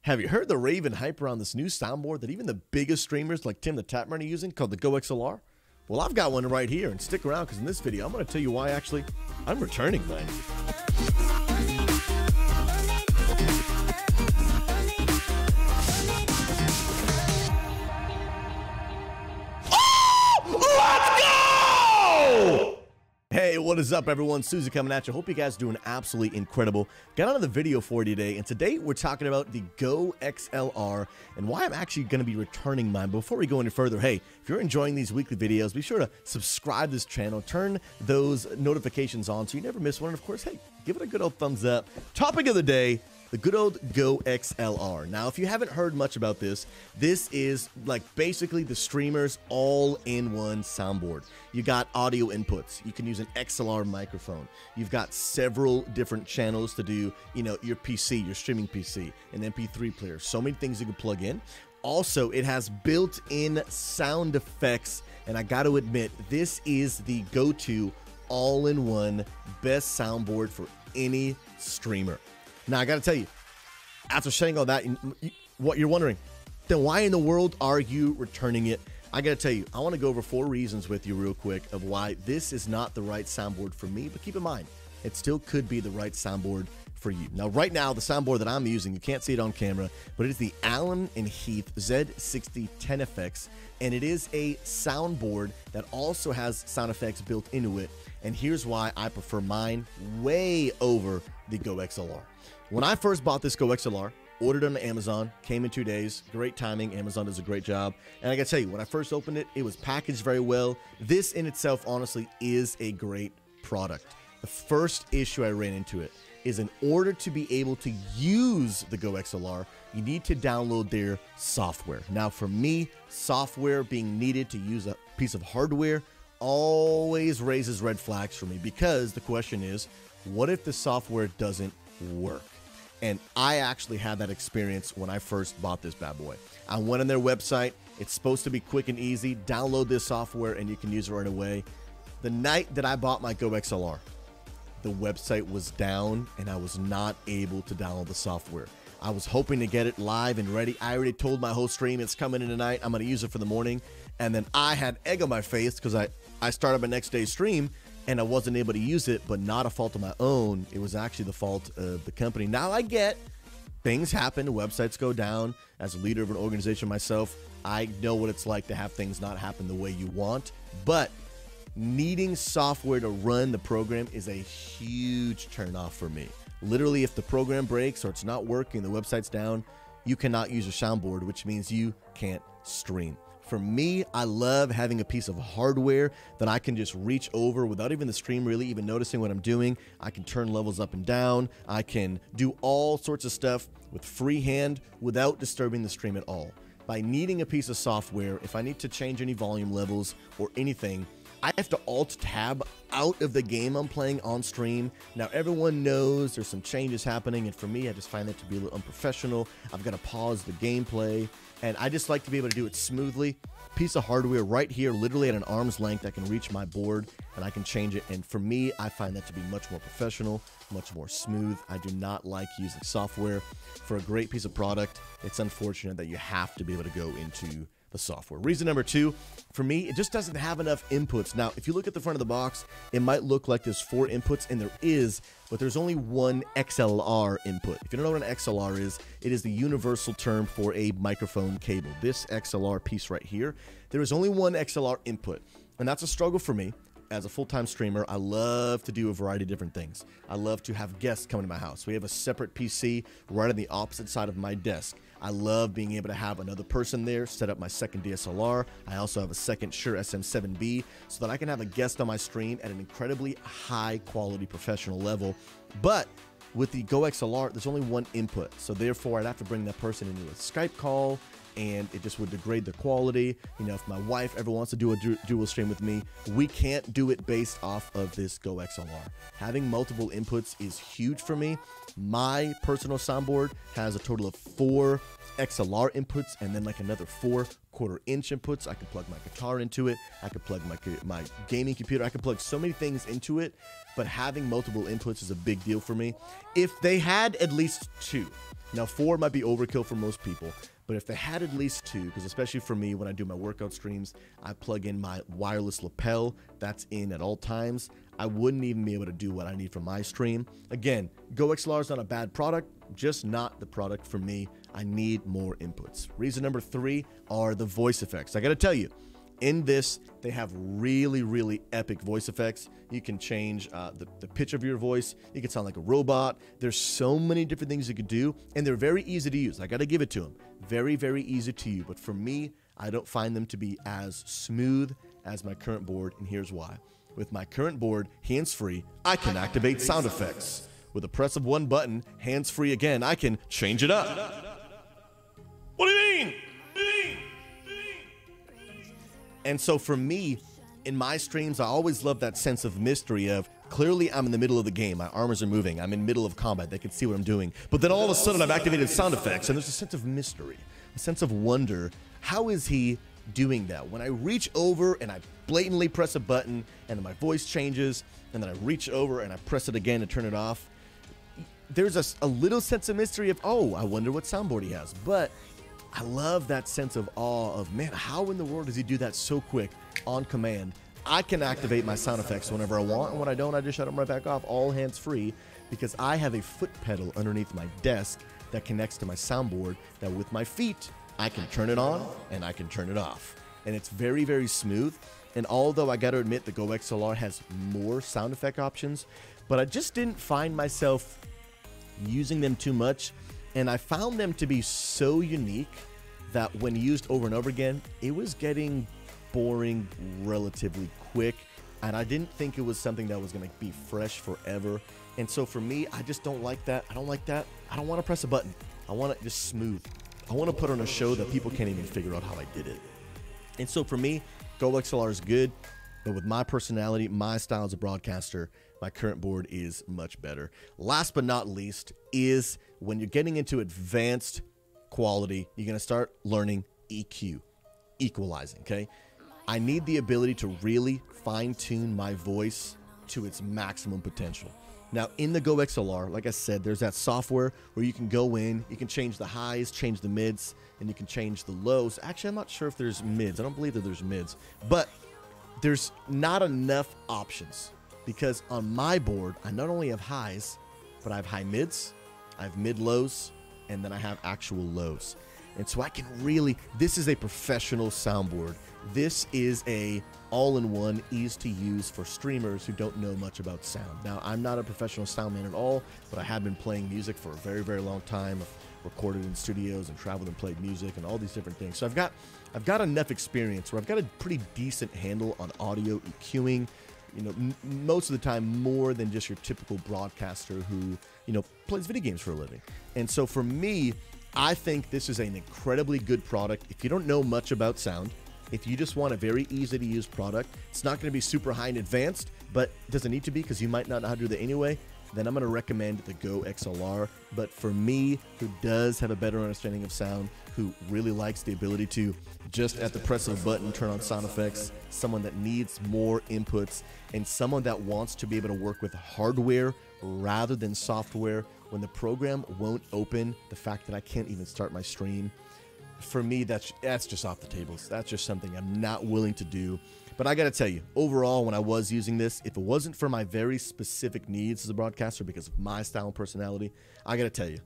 Have you heard the rave and hype around this new soundboard that even the biggest streamers like Tim the Tapman are using called the GO-XLR? Well, I've got one right here, and stick around because in this video, I'm going to tell you why actually I'm returning mine. Hey, what is up, everyone? SouZy coming at you. Hope you guys are doing absolutely incredible. Got another video for you today, and today we're talking about the GO-XLR and why I'm actually going to be returning mine. But before we go any further, hey, if you're enjoying these weekly videos, be sure to subscribe to this channel, turn those notifications on so you never miss one, and of course, hey, give it a good old thumbs up. Topic of the day: the good old GO-XLR. Now, if you haven't heard much about this, this is like basically the streamer's all-in-one soundboard. You got audio inputs. You can use an XLR microphone. You've got several different channels to do, you know, your PC, your streaming PC, an MP3 player. So many things you can plug in. Also, it has built-in sound effects, and I got to admit, this is the go-to all-in-one best soundboard for any streamer. Now, I got to tell you, after saying all that, what you're wondering, then why in the world are you returning it? I got to tell you, I want to go over 4 reasons with you real quick of why this is not the right soundboard for me, but keep in mind, it still could be the right soundboard for you. Now, right now, the soundboard that I'm using, you can't see it on camera, but it is the Allen & Heath Z60 10FX, and it is a soundboard that also has sound effects built into it, and here's why I prefer mine way over the GO-XLR. When I first bought this GO-XLR, ordered it on Amazon, came in 2 days, great timing, Amazon does a great job, and I gotta tell you, when I first opened it, it was packaged very well. This in itself, honestly, is a great product. The first issue I ran into it is in order to be able to use the GO-XLR, you need to download their software. Now, for me, software being needed to use a piece of hardware always raises red flags for me, because the question is, what if the software doesn't work? And I actually had that experience when I first bought this bad boy. I went on their website. It's supposed to be quick and easy. Download this software and you can use it right away. The night that I bought my GO-XLR, the website was down and I was not able to download the software. I was hoping to get it live and ready. I already told my whole stream it's coming in tonight. I'm going to use it for the morning. And then I had egg on my face because I started my next day's stream and I wasn't able to use it, but not a fault of my own. It was actually the fault of the company. Now I get things happen, websites go down. As a leader of an organization myself, I know what it's like to have things not happen the way you want, but needing software to run the program is a huge turnoff for me. Literally, if the program breaks or it's not working, the website's down, you cannot use your soundboard, which means you can't stream. For me, I love having a piece of hardware that I can just reach over without even the stream really even noticing what I'm doing. I can turn levels up and down. I can do all sorts of stuff with free hand without disturbing the stream at all. By needing a piece of software, if I need to change any volume levels or anything, I have to Alt-Tab out of the game I'm playing on stream. Now, everyone knows there's some changes happening, and for me, I just find that to be a little unprofessional. I've got to pause the gameplay, and I just like to be able to do it smoothly. Piece of hardware right here, literally at an arm's length. I can reach my board, and I can change it, and for me, I find that to be much more professional, much more smooth. I do not like using software. For a great piece of product, it's unfortunate that you have to be able to go into the software. Reason number 2, for me, it just doesn't have enough inputs. Now, if you look at the front of the box, it might look like there's 4 inputs, and there is, but there's only one XLR input. If you don't know what an XLR is, it is the universal term for a microphone cable. This XLR piece right here, there is only one XLR input, and that's a struggle for me. As a full-time streamer, I love to do a variety of different things. I love to have guests come to my house. We have a separate PC right on the opposite side of my desk. I love being able to have another person there, set up my second DSLR. I also have a second Shure SM7B so that I can have a guest on my stream at an incredibly high-quality professional level. But with the GO-XLR, there's only one input, so therefore I'd have to bring that person into a Skype call, and it just would degrade the quality. You know, if my wife ever wants to do a dual stream with me, we can't do it based off of this GO-XLR. Having multiple inputs is huge for me. My personal soundboard has a total of 4 XLR inputs and then like another 4 1/4-inch inputs. I can plug my guitar into it. I can plug my gaming computer. I can plug so many things into it, but having multiple inputs is a big deal for me. If they had at least 2, Now, 4 might be overkill for most people, but if they had at least 2, because especially for me, when I do my workout streams, I plug in my wireless lapel. That's in at all times. I wouldn't even be able to do what I need for my stream. Again, GoXLR is not a bad product, just not the product for me. I need more inputs. Reason number 3 are the voice effects. I got to tell you, in this, they have really, really epic voice effects. You can change the pitch of your voice. You can sound like a robot. There's so many different things you could do, and they're very easy to use. I got to give it to them. Very, very easy to use. But for me, I don't find them to be as smooth as my current board, and here's why. With my current board, hands-free, I can activate sound effects. With the press of one button, hands-free again, I can change it up. What do you mean? And so for me, in my streams, I always love that sense of mystery of, clearly I'm in the middle of the game, my arms are moving, I'm in the middle of combat, they can see what I'm doing. But then all of a sudden I've activated sound effects, and there's a sense of mystery, a sense of wonder. How is he doing that? When I reach over and I blatantly press a button, and then my voice changes, and then I reach over and I press it again to turn it off, there's a little sense of mystery of, oh, I wonder what soundboard he has. But I love that sense of awe of, man, how in the world does he do that so quick on command? I can activate my sound effects whenever I want, and when I don't, I just shut them right back off, all hands free, because I have a foot pedal underneath my desk that connects to my soundboard that with my feet, I can turn it on and I can turn it off. And it's very, very smooth. And although I got to admit the GoXLR has more sound effect options, but I just didn't find myself using them too much. And I found them to be so unique that when used over and over again, it was getting boring relatively quick. And I didn't think it was something that was going to be fresh forever. And so for me, I just don't like that. I don't like that. I don't want to press a button. I want it just smooth. I want to put on a show that people can't even figure out how I did it. And so for me, GoXLR is good. But with my personality, my style as a broadcaster, my current board is much better. Last but not least is when you're getting into advanced quality, you're going to start learning EQ, equalizing, okay? I need the ability to really fine-tune my voice to its maximum potential. Now, in the GoXLR, like I said, there's that software where you can go in, you can change the highs, change the mids, and you can change the lows. Actually, I'm not sure if there's mids. I don't believe that there's mids. But there's not enough options because on my board, I not only have highs, but I have high mids, I have mid lows, and then I have actual lows. And so I can really, this is a professional soundboard. This is a all-in-one, easy to use for streamers who don't know much about sound. Now, I'm not a professional soundman at all, but I have been playing music for a very, very long time. I've recorded in studios and traveled and played music and all these different things. So I've got enough experience where I've got a pretty decent handle on audio EQing, you know, most of the time more than just your typical broadcaster who, you know, plays video games for a living. And so for me, I think this is an incredibly good product. If you don't know much about sound, if you just want a very easy to use product, it's not going to be super high and advanced, but doesn't need to be because you might not know how to do that anyway, then I'm going to recommend the GoXLR. But for me, who does have a better understanding of sound, who really likes the ability to just at the press of a button turn on sound effects, someone that needs more inputs, and someone that wants to be able to work with hardware rather than software, when the program won't open, the fact that I can't even start my stream, for me, that's just off the table. That's just something I'm not willing to do. But I got to tell you, overall, when I was using this, if it wasn't for my very specific needs as a broadcaster because of my style and personality, I got to tell you,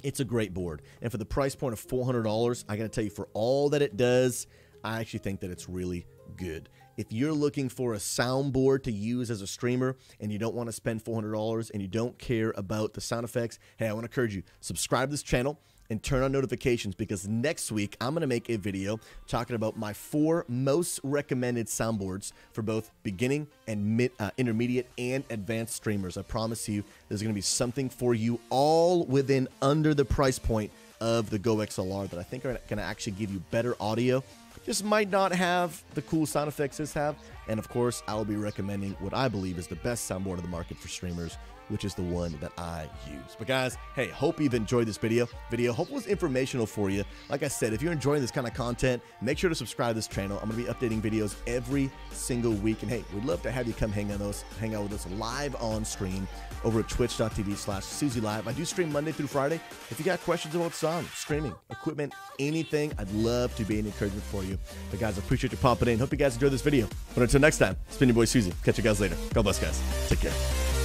it's a great board. And for the price point of $400, I got to tell you, for all that it does, I actually think that it's really good. If you're looking for a soundboard to use as a streamer and you don't want to spend $400 and you don't care about the sound effects, hey, I want to encourage you, subscribe to this channel and turn on notifications, because next week I'm going to make a video talking about my 4 most recommended soundboards for both beginning and intermediate and advanced streamers. I promise you there's going to be something for you all within under the price point of the GoXLR that I think are going to actually give you better audio. Just might not have the cool sound effects this have. And of course, I'll be recommending what I believe is the best soundboard of the market for streamers, which is the one that I use. But guys, hey, hope you've enjoyed this video. Hope it was informational for you. Like I said, if you're enjoying this kind of content, make sure to subscribe to this channel. I'm going to be updating videos every single week. And hey, we'd love to have you come hang out with us live on stream over at twitch.tv/SouZy Live. I do stream Monday through Friday. If you got questions about sound, streaming, equipment, anything, I'd love to be an encouragement for you. But guys, I appreciate you popping in. Hope you guys enjoyed this video. But until next time, it's been your boy SouZy. Catch you guys later. God bless, guys. Take care.